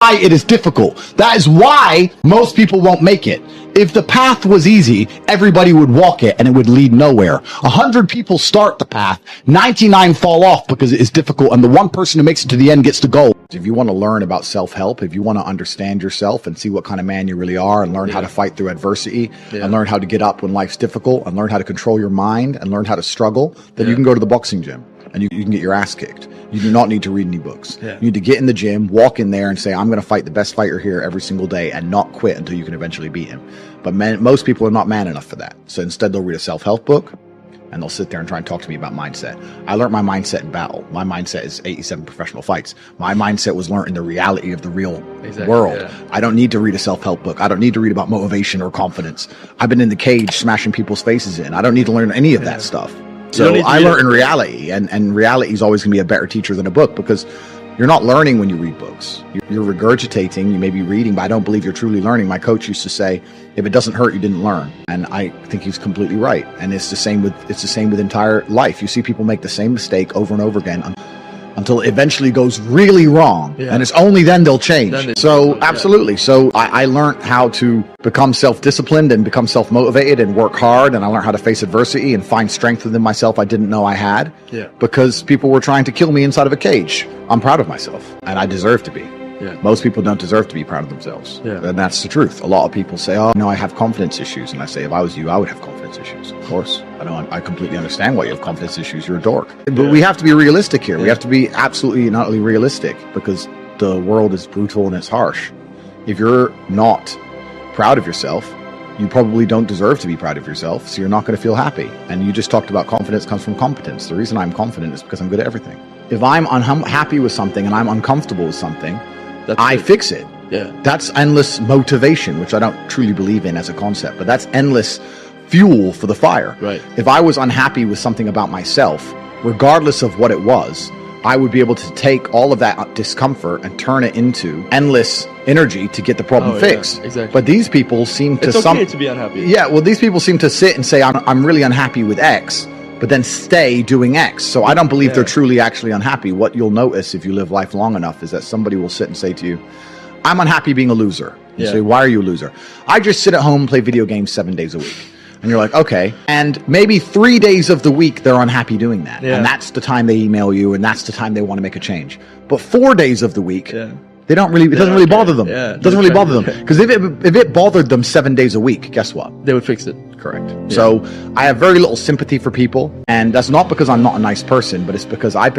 why it is difficult. That is why most people won't make it. If the path was easy, everybody would walk it and it would lead nowhere. 100 people start the path, 99 fall off because it is difficult, and the one person who makes it to the end gets the goal. If you want to learn about self-help, if you want to understand yourself and see what kind of man you really are, and learn how to fight through adversity, and learn how to get up when life's difficult, and learn how to control your mind, and learn how to struggle, then you can go to the boxing gym and you can get your ass kicked. You do not need to read any books. You need to get in the gym, walk in there and say, I'm going to fight the best fighter here every single day, and not quit until you can eventually beat him. But most people are not man enough for that. So instead they'll read a self-help book and they'll sit there and try and talk to me about mindset. I learned my mindset in battle. My mindset is 87 professional fights. My mindset was learned in the reality of the real world. I don't need to read a self-help book. I don't need to read about motivation or confidence. I've been in the cage smashing people's faces in. I don't need to learn any of that stuff. So I learned in reality, and reality is always going to be a better teacher than a book, because you're not learning when you read books. You're regurgitating, you may be reading, but I don't believe you're truly learning. My coach used to say, if it doesn't hurt, you didn't learn. And I think he's completely right. And it's the same with entire life. You see people make the same mistake over and over again until it eventually goes really wrong. And it's only then they'll change. So absolutely. So I learned how to become self-disciplined and become self-motivated and work hard. And I learned how to face adversity and find strength within myself I didn't know I had, because people were trying to kill me inside of a cage. I'm proud of myself, and I deserve to be. Most people don't deserve to be proud of themselves. And that's the truth. A lot of people say, oh, no, I have confidence issues. And I say, if I was you, I would have confidence issues. Of course. I completely understand why you have confidence issues. You're a dork. But we have to be realistic here. We have to be absolutely and utterly realistic, because the world is brutal and it's harsh. If you're not proud of yourself, you probably don't deserve to be proud of yourself, so you're not going to feel happy. And you just talked about confidence comes from competence. The reason I'm confident is because I'm good at everything. If I'm unhappy with something and I'm uncomfortable with something, I fix it. That's endless motivation, which I don't truly believe in as a concept, but that's endless fuel for the fire. If I was unhappy with something about myself, regardless of what it was, I would be able to take all of that discomfort and turn it into endless energy to get the problem fixed. But these people seem to... It's okay to be unhappy. Well, these people seem to sit and say, I'm really unhappy with X, but then stay doing X. So I don't believe they're truly actually unhappy. What you'll notice if you live life long enough is that somebody will sit and say to you, I'm unhappy being a loser. You say, why are you a loser? I just sit at home and play video games 7 days a week. And you're like, okay. And maybe 3 days of the week, they're unhappy doing that. And that's the time they email you, and that's the time they want to make a change. But 4 days of the week, they don't really, it doesn't really bother them. It doesn't really bother them. Because if it bothered them 7 days a week, guess what? They would fix it. Correct. So I have very little sympathy for people. And that's not because I'm not a nice person, but it's because I've been